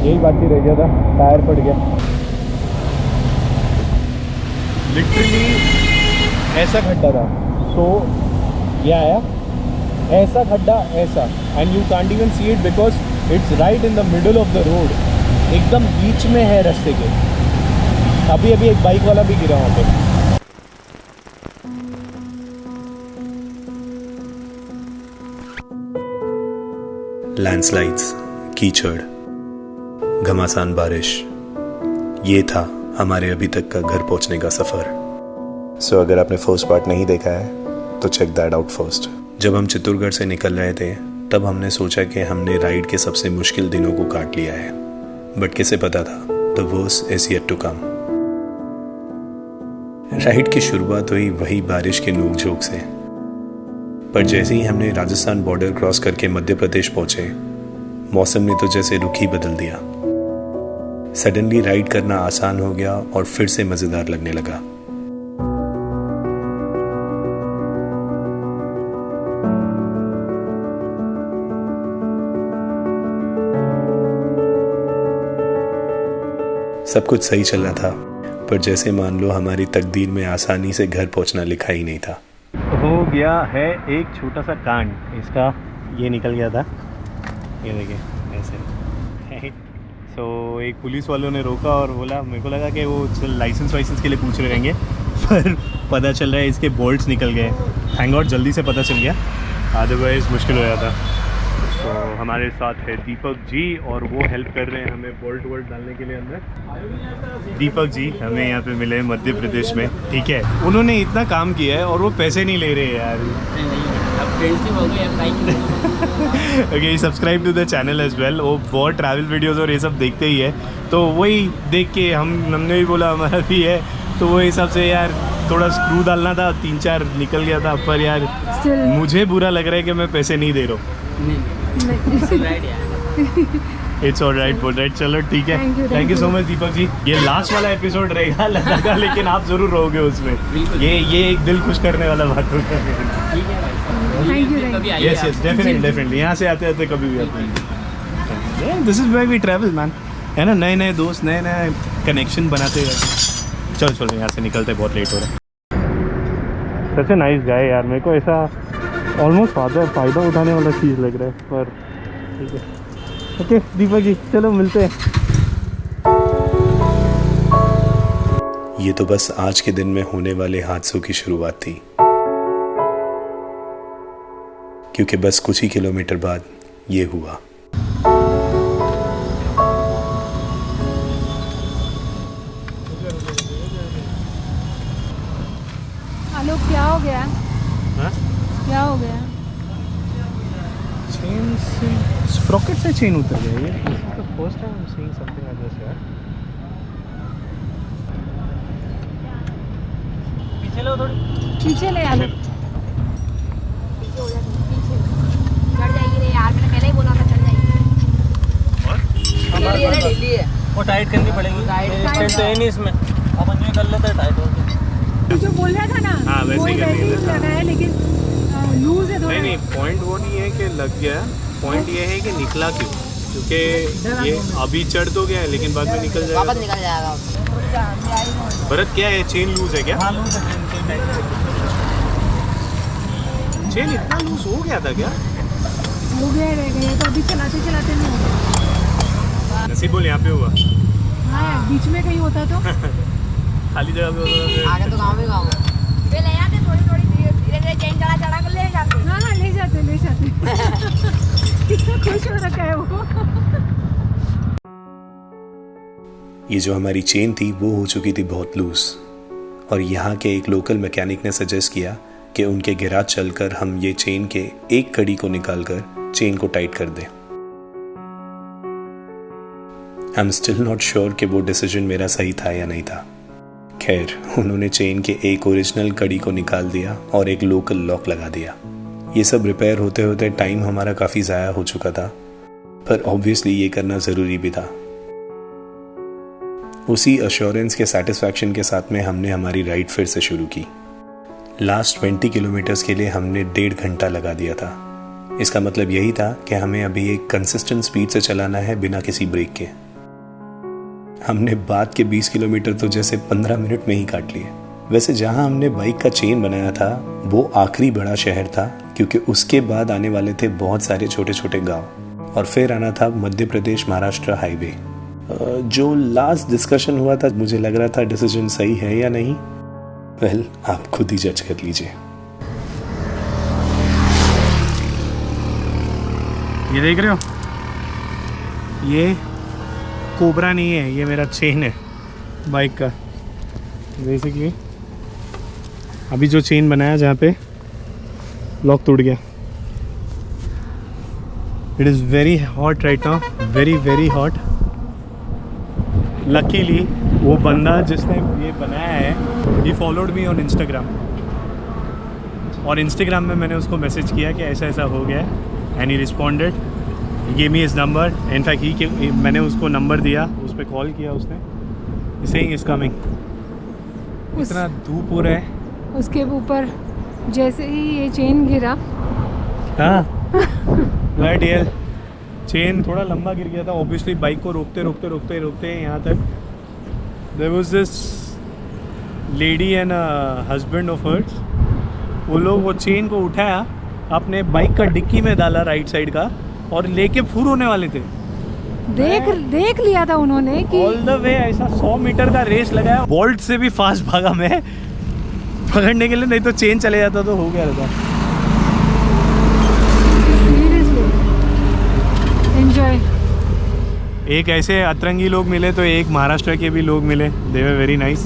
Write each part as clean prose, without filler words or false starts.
यही बाकी रह गया था, टायर फट गया। लिटरली ऐसा खड्डा था, तो ये आया ऐसा खड्डा ऐसा, and you can't even see it because it's right in the middle of the road, एकदम बीच में है रास्ते के। अभी अभी एक बाइक वाला भी गिरा वहाँ पे। लैंडस्लाइड्स, कीचड़, घमासान बारिश, ये था हमारे अभी तक का घर पहुंचने का सफ़र। सो अगर आपने फर्स्ट पार्ट नहीं देखा है तो चेक दैट आउट फर्स्ट। जब हम चित्तौड़गढ़ से निकल रहे थे तब हमने सोचा कि हमने राइड के सबसे मुश्किल दिनों को काट लिया है, बट किसे पता था the worst is yet to come. Ride की शुरुआत हुई वही बारिश के नोक-झोंक से, पर जैसे ही हमने राजस्थान बॉर्डर क्रॉस करके मध्य प्रदेश पहुंचे, मौसम ने तो जैसे रुख ही बदल दिया। सडनली राइड करना आसान हो गया और फिर से मजेदार लगने लगा। सब कुछ सही चल रहा था, पर जैसे मान लो हमारी तकदीर में आसानी से घर पहुंचना लिखा ही नहीं था। हो गया है एक छोटा सा कांड, इसका ये निकल गया था, ये देखिए ऐसे। सो एक पुलिस वालों ने रोका और बोला, मेरे को लगा कि वो लाइसेंस वाइसेंस के लिए पूछ रहे रहेंगे, पर पता चल रहा है इसके बोल्ट्स निकल गए। थैंक गॉड जल्दी से पता चल गया, अदरवाइज़ मुश्किल हो जाता। तो हमारे साथ है दीपक जी और वो हेल्प कर रहे हैं हमें बोल्ट वोल्ट डालने के लिए अंदर। दीपक जी हमें यहाँ पे मिले मध्य प्रदेश में, ठीक है। उन्होंने इतना काम किया है और वो पैसे नहीं ले रहे हैं यार। Okay, subscribe to the channel as well. वो बहुत ट्रैवल वीडियोस और ये सब देखते ही है, तो वही देख के हमने भी बोला हमारा भी है, तो वो हिसाब से यार थोड़ा स्क्रू डालना था, 3-4 निकल गया था, पर यार मुझे बुरा लग रहा है कि मैं पैसे नहीं दे रहा हूँ। इट्स ऑल राइट, बोल राइट, चलो ठीक है। Thank you so much Deepak ji. ये लास्ट वाला एपिसोड रहेगा लद्दाख का, लेकिन आप जरूर रहोगे उसमें। ये एक दिल खुश करने वाला बात होगा। यस यस, डेफिनेटली यहाँ से आते आते कभी भी आते। This is where we travel man, है ना। नए नए दोस्त, नए नए कनेक्शन बनाते रहते। चलो चलो यहाँ से निकलते, बहुत लेट हो रहा है। सच ए नाइस गाय यार, मेरे को ऐसा ऑलमोस्ट फ़ायदा उठाने वाला चीज़ लग रहा है, पर ठीक है। ओके दीपक जी, चलो मिलते हैं। ये तो बस आज के दिन में होने वाले हादसों की शुरुआत थी, क्योंकि बस कुछ ही किलोमीटर बाद ये हुआ। हेलो, क्या हो गया? हाँ? क्या हो गया? चेन से, स्प्रॉकेट से चेन उतर गया। ये first time I am seeing something like this यार। पीछे लो, थोड़ी पीछे ले आ लो। पीछे हो जा, पीछे चढ़ जाएगी रे यार, मैंने पहले ही बोला था चढ़ जाएगी। ढीली है, वो टाइट करनी पड़ेगी। टाइट तो है नहीं इसमें, अपन ये कर लेते हैं टाइट हो। जो बोल रहा था ना, हाँ, वैसे ही लगा है, लेकिन लूज है थोड़ा। नहीं, पॉइंट वो नहीं है कि लग गया, पॉइंट ये है कि निकला क्यों, क्योंकि ये अभी चढ़ तो गया है लेकिन बाद में निकल जाएगा। वापस निकल जाएगा। भरत क्या है, चेन लूज है क्या? हाँ लूज है, चेन इतना लूज हो गया था क्या? हो गया रह गया, तो अभी चलाते चलाते नहीं होगा। नसीब बोल यहाँ पे हुआ। हाँ, बीच में कहीं होता तो। खाली जगह पे होता आगे तो गाँव वे ले जाते, थोड़ी थोड़ी धीरे चेन चढ़ा चढ़ा कर ले जाते। हाँ हाँ, ले जाते ले जाते। कितना खुश हो रखा है वो। ये जो हमारी चेन थी वो हो चुकी थी बहुत लूज, और यहाँ के एक लोकल मैकेनिक ने सजेस्ट किया कि उनके गैराज चलकर हम ये चेन के एक कड़ी को निकालकर चेन को टाइट कर दें। आई एम स्टिल नॉट श्योर कि वो डिसीजन मेरा सही था या नहीं था। खैर, उन्होंने चेन के एक ओरिजिनल कड़ी को निकाल दिया और एक लोकल लॉक लगा दिया। ये सब रिपेयर होते होते टाइम हमारा काफ़ी ज़ाया हो चुका था, पर ऑब्वियसली ये करना ज़रूरी भी था। उसी अश्योरेंस के सेटिस्फैक्शन के साथ में हमने हमारी राइड फिर से शुरू की। लास्ट 20 किलोमीटर्स के लिए हमने 1.5 घंटा लगा दिया था। इसका मतलब यही था कि हमें अभी एक कंसिस्टेंट स्पीड से चलाना है बिना किसी ब्रेक के। हमने बाद के 20 किलोमीटर तो जैसे 15 मिनट में ही काट लिए। वैसे जहां हमने बाइक का चेन बनाया था वो आखिरी बड़ा शहर था, क्योंकि उसके बाद आने वाले थे बहुत सारे छोटे छोटे गांव और फिर आना था मध्य प्रदेश महाराष्ट्र हाईवे। जो लास्ट डिस्कशन हुआ था मुझे लग रहा था डिसीजन सही है या नहीं। वेल, आप खुद ही जज कर लीजिए। ये देख रहे हो, ये कोबरा नहीं है, ये मेरा चेन है बाइक का। बेसिकली अभी जो चेन बनाया जहाँ पे लॉक टूट गया। It is very hot right now, very very hot. Luckily वो बंदा जिसने ये बनाया है he followed me on Instagram, और इंस्टाग्राम में मैंने उसको मैसेज किया कि ऐसा ऐसा हो गया है and he responded, he gave me his number. In fact मैंने उसको नंबर दिया, उस पर कॉल किया उसने, सेइंग इज कमिंग। इतना धूप हो रहा है उसके ऊपर जैसे ही ये चेन गिरा, हाँ राइट, ये चेन थोड़ा लंबा गिर गया था। ऑब्वियसली बाइक को रोकते रोकते रोकते रोकते यहाँ तक there was this lady and husband of hers. वो लोग वो चेन को उठाया, अपने बाइक का डिक्की में डाला राइट साइड का, और लेके फुर होने वाले थे। देख लिया था उन्होंने कि ऑल द वे ऐसा 100 मीटर का रेस लगाया, बोल्ट से भी फास्ट भागा मैं पकड़ने के लिए, नहीं तो चेन चले जाता तो हो गया रहता। एंजॉय। एक ऐसे अतरंगी लोग मिले तो एक महाराष्ट्र के भी लोग मिले, they were very nice,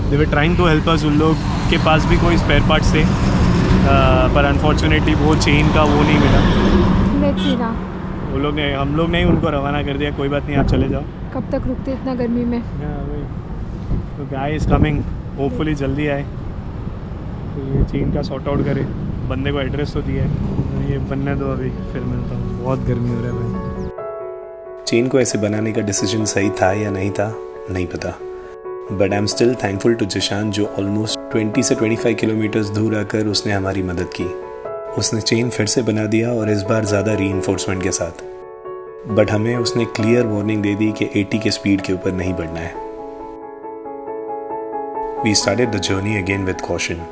they were trying to help us. उन लोग के पास भी कोई स्पेयर पार्ट्स थे, पर अनफॉर्चुनेटली वो चेन का वो नहीं मिला। लेट्स सी ना, वो लोग ने, हम लोग ने ही उनको रवाना कर दिया, कोई बात नहीं आप चले जाओ। कब तक रुकते इतना गर्मी में। तो गाय इज़ कमिंग, होपफुली जल्दी आए तो ये चेन का सॉर्ट आउट करे। बंदे को एड्रेस तो दिया है, ये बनने दो अभी, फिर मिलता हूँ। बहुत गर्मी हो रहा है भाई। चेन को ऐसे बनाने का डिसीजन सही था या नहीं था नहीं पता, but I am still thankful to Zeeshan, जो ऑलमोस्ट 20 से 25 किलोमीटर्स दूर आकर उसने हमारी मदद की। उसने चेन फिर से बना दिया और इस बार ज़्यादा रीइंफोर्समेंट के साथ, बट हमें उसने क्लियर वार्निंग दे दी कि 80 के स्पीड के ऊपर नहीं बढ़ना है। We started the journey again with caution.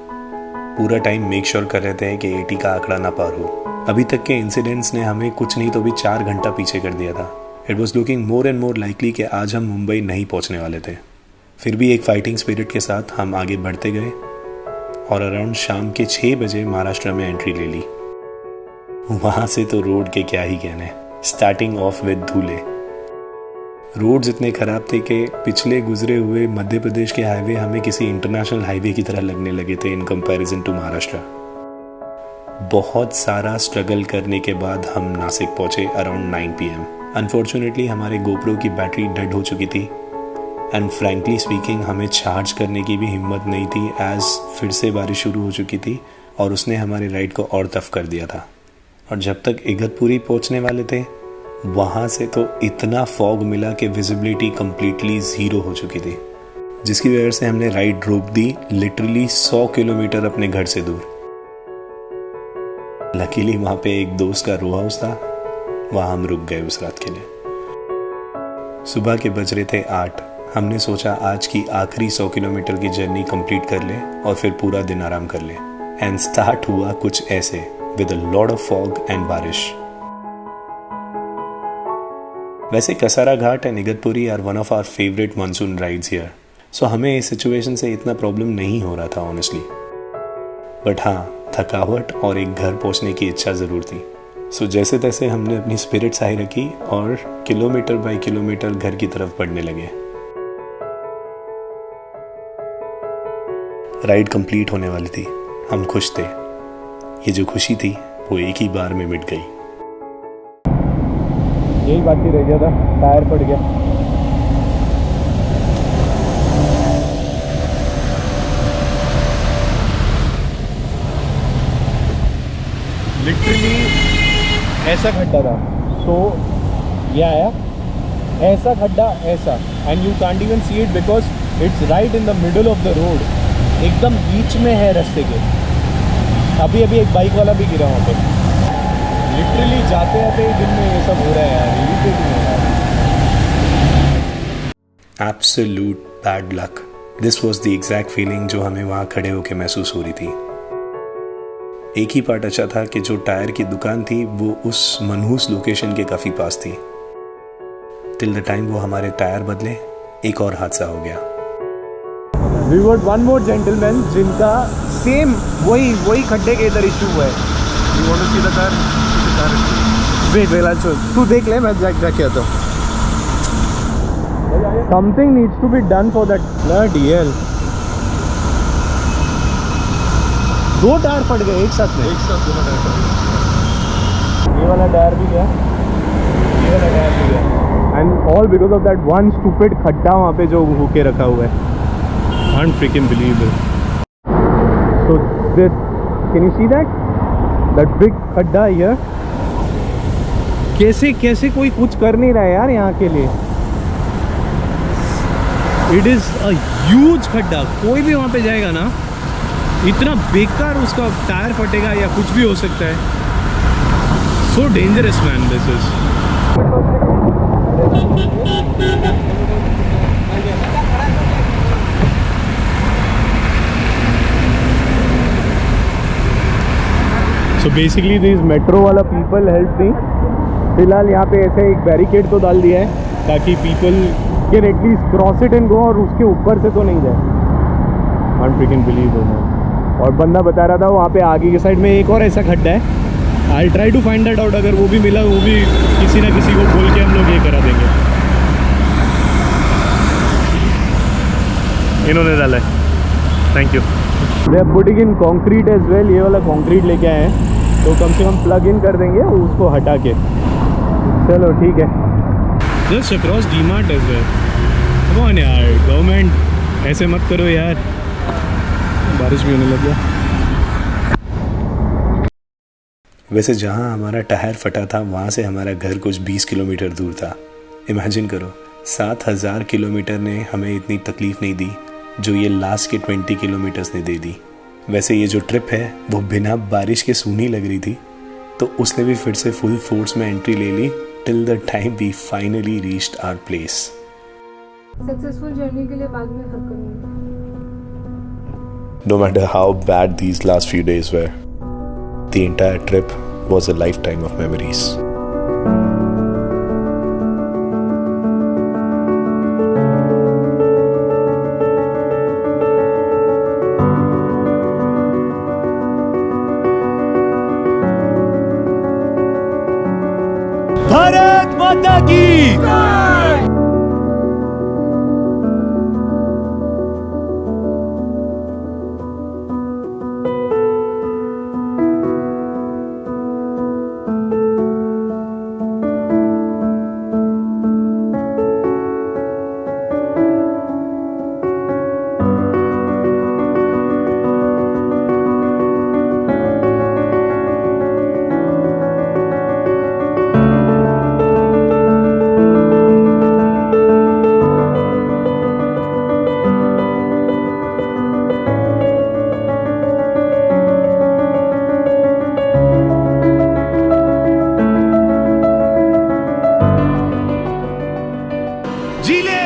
पूरा टाइम मेक श्योर कर रहे थे कि 80 का आंकड़ा ना पार हो। अभी तक के इंसिडेंट्स ने हमें कुछ नहीं तो भी 4 घंटा पीछे कर दिया था। It was looking more and more likely कि आज हम मुंबई नहीं पहुंचने वाले थे। फिर भी एक फाइटिंग स्पिरिट के साथ हम आगे बढ़ते गए और अराउंड शाम के 6 बजे महाराष्ट्र में एंट्री ले ली। वहां से तो रोड के क्या ही कहने, starting off with Dhule. Roads इतने खराब थे कि पिछले गुजरे हुए मध्य प्रदेश के हाईवे हमें किसी इंटरनेशनल हाईवे की तरह लगने लगे थे इन कंपैरिजन टू महाराष्ट्र। बहुत सारा स्ट्रगल करने के बाद हम नासिक पहुंचे अराउंड 9 PM। अनफॉर्चुनेटली हमारे गोप्रो की बैटरी डेड हो चुकी थी एंड फ्रैंकली स्पीकिंग हमें चार्ज करने की भी हिम्मत नहीं थी, एज फिर से बारिश शुरू हो चुकी थी और उसने हमारे राइड को और टफ कर दिया था। और जब तक इगतपुरी पहुंचने वाले थे वहाँ से तो इतना फॉग मिला कि विजिबिलिटी कम्प्लीटली ज़ीरो हो चुकी थी, जिसकी वजह से हमने राइड रोक दी लिटरली 100 किलोमीटर अपने घर से दूर। लकीली वहाँ पे एक दोस्त का रो हाउस था, वहाँ हम रुक गए उस रात के लिए। सुबह के बज रहे थे 8। हमने सोचा आज की आखिरी 100 किलोमीटर की जर्नी कंप्लीट कर ले और फिर पूरा दिन आराम कर ले। एंड स्टार्ट हुआ कुछ ऐसे with a lot of fog and बारिश। वैसे Kasara Ghat and Igatpuri are one of our favourite monsoon rides here, so हमें इस सिचुएशन से इतना प्रॉब्लम नहीं हो रहा था ऑनेस्टली। बट हाँ, थकावट और एक घर पहुंचने की इच्छा ज़रूर थी। सो जैसे तैसे हमने अपनी स्पिरिट्स हाई रखी और किलोमीटर बाय किलोमीटर घर की तरफ बढ़ने लगे। राइड कंप्लीट होने वाली थी, हम खुश थे। ये जो खुशी थी वो एक ही बार में मिट गई। यही बाकी रह गया था, टायर फट गया। लिटरली ऐसा खड्डा था, सो ये आया ऐसा खड्डा ऐसा, and you can't even see it because it's right in the middle of the road, एकदम बीच में है रास्ते के। अभी एक बाइक वाला भी गिरा वहाँ पे। लिटरली जाते आते ही दिन में ये सब हो रहा है यार, इरिटेटिंग है यार। Absolute bad luck. This was the exact feeling जो हमें वहाँ खड़े होकर महसूस हो रही थी। एक ही पार्ट अच्छा था कि जो टायर की दुकान थी वो उस मनहूस लोकेशन के काफ़ी पास थी। टिल द टाइम वो हमारे टायर बदले, एक और हादसा हो गया। We got one more gentleman जिनका सेम वही खड्डे के इधर इशू हुआ है। You want to see the car? The car is Wait, I'll show. तू देख ले, मैं जाके कहता हूँ। Something needs to be done for that bloody hell. 2 tyre फट गए एक साथ में। एक साथ दोनों टायर फट गए। ये वाला टायर भी गया, ये वाला टायर भी गया। And all because of that one stupid खड्डा वहाँ पे जो होके रखा हुआ है। Unfreaking believable. So this, can you see that? That big खड्डा here. कैसे कोई कुछ कर नहीं रहा है यार यहाँ के लिए। It is a huge खड्डा। कोई भी वहाँ पे जाएगा ना, इतना बेकार उसका टायर फटेगा या कुछ भी हो सकता है। So dangerous man this is. So basically these metro वाला people help me। फिलहाल यहाँ पे ऐसे एक बैरिकेड तो डाल दिया है ताकि people can at least cross it and go, और उसके ऊपर से तो नहीं जाए। Unfreaking believable man। और बंदा बता रहा था वहाँ पे आगे के साइड में एक और ऐसा खड्डा है। I'll try to find that out। अगर वो भी मिला, वो भी किसी ना किसी को बोल के हम लोग ये करा देंगे। इन्होंने डाला है, thank you. They are putting in concrete as well। ये वाला कंक्रीट लेके आए हैं, तो कम से कम प्लग इन कर देंगे उसको हटा के। चलो ठीक है। Just across DMart as well. Come on यार, गवर्नमेंट ऐसे मत करो यार। बारिश भी होने लग गया। वैसे जहाँ हमारा टायर फटा था वहाँ से हमारा घर कुछ 20 किलोमीटर दूर था। इमेजिन करो, 7000 किलोमीटर ने हमें इतनी तकलीफ नहीं दी जो ये लास्ट के 20 किलोमीटर्स ने दे दी। वैसे ये जो ट्रिप है वो बिना बारिश के सूनी लग रही थी, तो उसने भी फिर से फुल फोर्स में एंट्री ले ली till the time we finally reached our place. Successful journey के लिए बाद में हक करूँगी। No matter how bad these last few days were, the entire trip was a lifetime of memories. Bharat माता की। जी ले।